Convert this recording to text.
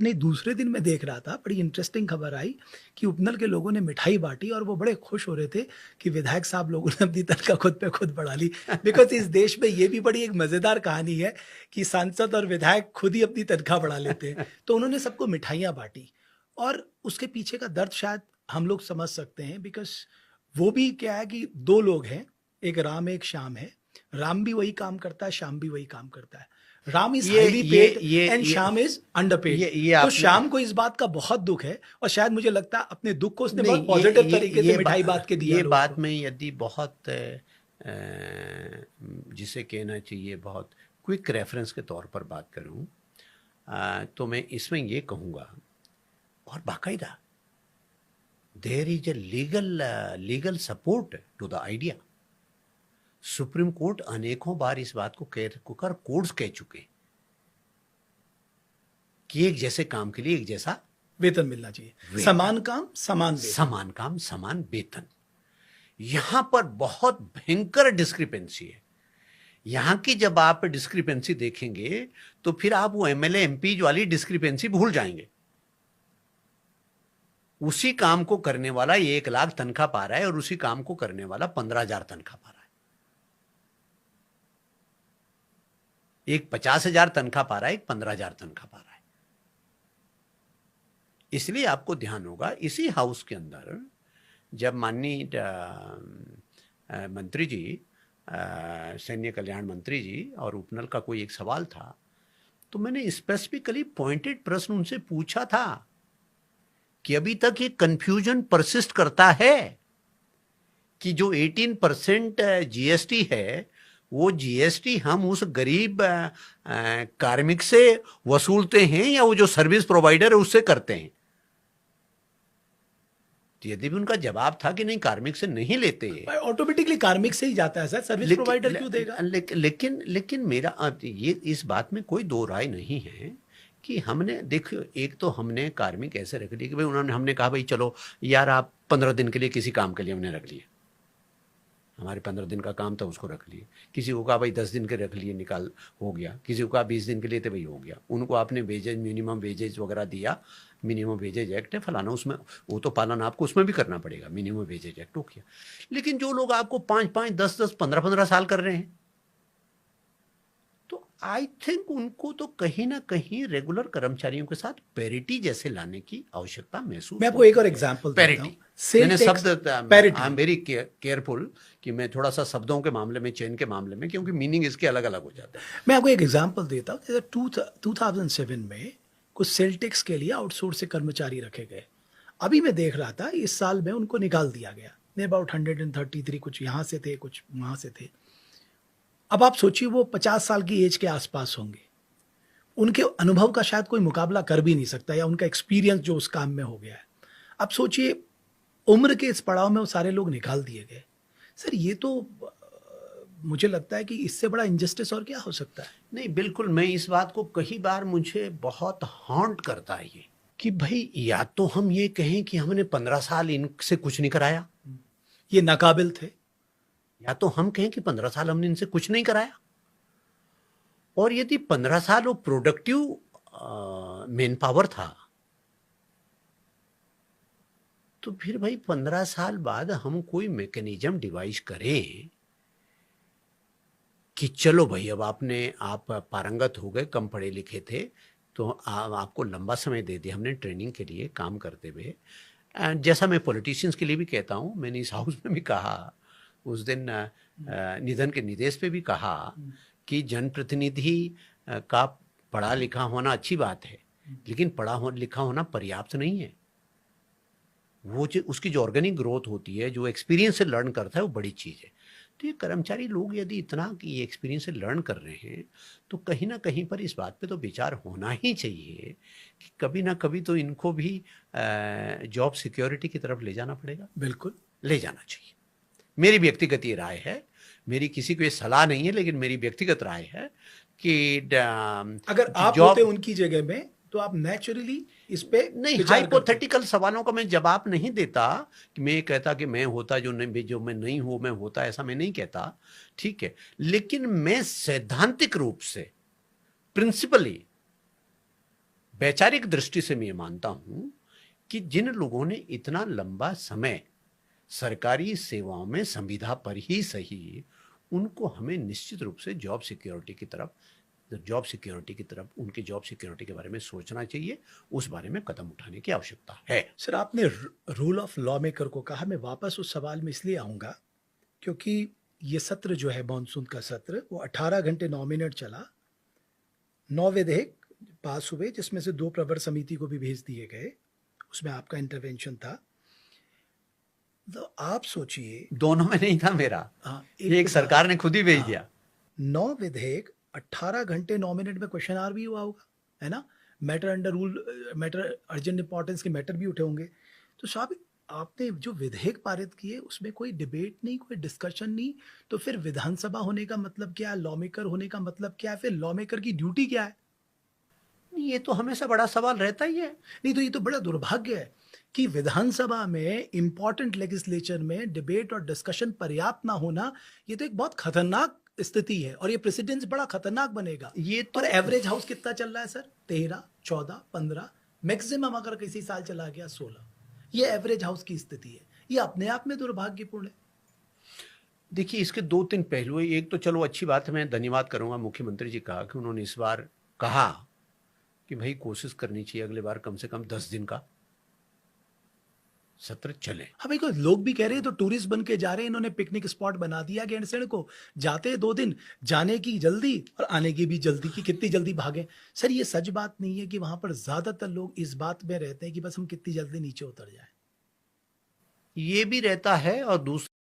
नहीं, दूसरे दिन मैं देख रहा था, बड़ी इंटरेस्टिंग खबर आई कि उपनल के लोगों ने मिठाई बाँटी और वो बड़े खुश हो रहे थे कि विधायक साहब लोगों ने अपनी तनख्वाह खुद पे खुद बढ़ा ली। बिकॉज़ इस देश में ये भी बड़ी एक मज़ेदार कहानी है कि सांसद और विधायक खुद ही अपनी तनख्वाह बढ़ा लेते हैं। तो उन्होंने सबको मिठाइयाँ बाँटी और उसके पीछे का दर्द शायद हम लोग समझ सकते हैं, बिकॉज़ वो भी क्या है कि 2 लोग हैं, एक राम, एक श्याम है। राम भी वही काम करता है, श्याम भी वही काम करता है। राम इज़ ये हाइली ये पेड ये एंड ये श्याम इज़ अंडरपेड। ये तो आपने श्याम को इस बात का बहुत दुःख है और शायद मुझे लगता है अपने दुःख को उसने बहुत नहीं, पॉजिटिव तरीके से मिठाई बाँट के दिया ये लोगों बात को। में यदि बहुत जिसे कहना चाहिए बहुत क्विक रेफरेंस के तौर पर बात करूं, तो मैं इसमें ये कहूँगा, और बाकायदा there is a legal support to the idea. Supreme Court अनेकों बार इस बात को कर कोर्ट्स कह चुके कि एक जैसे काम के लिए एक जैसा वेतन मिलना चाहिए। वेतन। समान काम, समान वेतन। समान काम समान वेतन। यहां पर बहुत भयंकर डिस्क्रिपेंसी है। यहां की जब आप डिस्क्रिपेंसी देखेंगे तो फिर आप वो एमएलए एमपी वाली डिस्क्रिपेंसी भूल जाएंगे। उसी काम को करने वाला 1 लाख तनख्वाह पा रहा है और उसी काम को करने वाला 15,000 तनख्वाह पा रहा है। एक 50,000 तनख्वाह पा रहा है, एक 15,000 तनख्वाह पा रहा है। इसलिए आपको ध्यान होगा, इसी हाउस के अंदर जब माननीय मंत्री जी, सैन्य कल्याण मंत्री जी और उपनल का कोई एक सवाल था, तो मैंने स्पेसिफिकली पॉइंटेड प्रश्न उनसे पूछा था कि अभी तक ये कंफ्यूजन परसिस्ट करता है कि जो 18% जीएसटी है, वो जीएसटी हम उस गरीब कार्मिक से वसूलते हैं या वो जो सर्विस प्रोवाइडर है उससे करते हैं। तो यदि भी उनका जवाब था कि नहीं, कार्मिक से नहीं लेते, ऑटोमेटिकली कार्मिक से ही जाता है सर, सर्विस प्रोवाइडर क्यों देगा? लेकिन मेरा ये इस बात में कोई दो राय नहीं है कि हमने देखो, एक तो हमने कार्मिक ऐसे रख लिए कि भाई हमने कहा भाई चलो यार आप 15 दिन के लिए किसी काम के लिए हमने रख लिए, हमारे 15 दिन का काम था उसको रख लिए। किसी को कहा भाई 10 दिन के रख लिए, निकाल हो गया। किसी को कहा 20 दिन के लिए, तो भाई हो गया। उनको आपने वेजेज, मिनिमम वेजेज वगैरह दिया, मिनिमम वेजेज एक्ट है फलाना, उसमें वो तो पालन आपको उसमें भी करना पड़ेगा, मिनिमम वेजेज एक्ट हो गया। लेकिन जो लोग आपको 5-5, 10-10, 15-15 साल कर रहे हैं, तो आई थिंक उनको तो कहीं ना कहीं रेगुलर कर्मचारियों के साथ पैरिटी जैसे लाने की आवश्यकता महसूस। मैं आपको एक और एग्जांपल देता हूं। मैंने शब्द, आई एम वेरी केयरफुल कि मैं थोड़ा सा शब्दों के मामले में, चयन के मामले में, क्योंकि मीनिंग इसके अलग अलग हो जाता है। मैं आपको एक एग्जांपल देता हूं। जैसे 2007 में कुछ सेल टैक्स के लिए आउटसोर्स से कर्मचारी रखे गए। अभी मैं देख रहा था इस साल में उनको निकाल दिया गया। अबाउट 133, कुछ यहाँ से थे, कुछ वहाँ से थे। अब आप सोचिए वो 50 साल की एज के आसपास होंगे। उनके अनुभव का शायद कोई मुकाबला कर भी नहीं सकता, या उनका एक्सपीरियंस जो उस काम में हो गया है। अब सोचिए उम्र के इस पड़ाव में वो सारे लोग निकाल दिए गए। सर ये तो मुझे लगता है कि इससे बड़ा इनजस्टिस और क्या हो सकता है? नहीं, बिल्कुल, मैं इस बात को कई बार, मुझे बहुत हॉन्ट करता है ये कि भाई या तो हम ये कहें कि हमने 15 साल इनसे कुछ नहीं कराया, ये नाकाबिल थे, या तो हम कहें कि 15 साल हमने इनसे कुछ नहीं कराया। और यदि 15 साल वो प्रोडक्टिव मेन पावर था, तो फिर भाई 15 साल बाद हम कोई मैकेनिज्म डिवाइस करें कि चलो भाई अब आप पारंगत हो गए, कम पढ़े लिखे थे, तो आपको लंबा समय दे दिया हमने ट्रेनिंग के लिए काम करते हुए। जैसा मैं पॉलिटिशियंस के लिए भी कहता हूँ, मैंने इस हाउस में भी कहा, उस दिन निधन के निर्देश पे भी कहा कि जनप्रतिनिधि का पढ़ा लिखा होना अच्छी बात है, लेकिन पढ़ा लिखा होना पर्याप्त नहीं है। वो जो उसकी जो ऑर्गेनिक ग्रोथ होती है, जो एक्सपीरियंस से लर्न करता है, वो बड़ी चीज़ है। तो ये कर्मचारी लोग यदि इतना कि ये एक्सपीरियंस से लर्न कर रहे हैं, तो कहीं ना कहीं पर इस बात पे तो विचार होना ही चाहिए कि कभी ना कभी तो इनको भी जॉब सिक्योरिटी की तरफ ले जाना पड़ेगा। बिल्कुल ले जाना चाहिए। मेरी व्यक्तिगत ये राय है, मेरी किसी को ये सलाह नहीं है, लेकिन मेरी व्यक्तिगत राय है कि अगर आप होते उनकी जगह में तो आप नेचुरली इस पे नहीं, हाइपोथेटिकल सवालों का मैं जवाब नहीं देता कि मैं कहता कि मैं होता, जो मैं नहीं हूं मैं होता, ऐसा मैं नहीं कहता, ठीक है। लेकिन मैं सैद्धांतिक रूप से, प्रिंसिपली वैचारिक दृष्टि से मैं ये मानता हूं कि जिन लोगों ने इतना लंबा समय सरकारी सेवाओं में संविदा पर ही सही, उनको हमें निश्चित रूप से जॉब सिक्योरिटी की तरफ उनके जॉब सिक्योरिटी के बारे में सोचना चाहिए, उस बारे में कदम उठाने की आवश्यकता है। सर, आपने रूल ऑफ लॉ मेकर को कहा, मैं वापस उस सवाल में इसलिए आऊँगा क्योंकि ये सत्र जो है मॉनसून का सत्र, वो 18 घंटे 9 मिनट चला। 9 विधेयक पास हुए, जिसमें से 2 प्रवर समिति को भी भेज दिए गए, उसमें आपका इंटरवेंशन था। तो आप सोचिए, दोनों में नहीं था मेरा, हाँ, एक सरकार ने खुद ही भेज हाँ, दिया। 9 विधेयक 18 घंटे 9 मिनट में क्वेश्चन आर भी हुआ होगा, है ना? Matter under rule, matter urgent importance के मैटर भी उठे होंगे। तो साहब, आपने जो विधेयक पारित किए उसमें कोई डिबेट नहीं, कोई डिस्कशन नहीं, तो फिर विधानसभा होने का मतलब क्या है? लॉ मेकर होने का मतलब क्या है? फिर लॉ मेकर की ड्यूटी क्या है? ये तो हमेशा बड़ा सवाल रहता ही है। नहीं तो ये तो बड़ा दुर्भाग्य है कि विधानसभा में इंपॉर्टेंट लेजिस्लेचर में डिबेट और डिस्कशन पर्याप्त ना होना, ये तो एक बहुत खतरनाक स्थिति है, और ये प्रेसिडेंस बड़ा खतरनाक बनेगा। ये तो और एवरेज हाउस कितना चल रहा है सर? 13, 14, 15, मैक्सिमम अगर किसी साल चला गया 16। ये एवरेज हाउस की स्थिति है। ये अपने आप में दुर्भाग्यपूर्ण है। देखिए, इसके 2-3 पहलू हैं। एक तो चलो अच्छी बात है, मैं धन्यवाद करूंगा मुख्यमंत्री जी का कि उन्होंने इस बार कहा कि भाई कोशिश करनी चाहिए अगले बार कम से कम 10 दिन का सत्र चले। हाँ भाई, कोई लोग भी कह रहे हैं तो टूरिस्ट बन के जा रहे हैं, इन्होंने पिकनिक स्पॉट बना दिया गैंडसैंण को, जाते 2 दिन, जाने की जल्दी और आने की भी जल्दी, कि कितनी जल्दी भागें। सर, ये सच बात नहीं है कि वहां पर ज्यादातर लोग इस बात में रहते हैं कि बस हम कितनी जल्दी नीचे उतर जाएं। ये भी रहता है, और दूसरा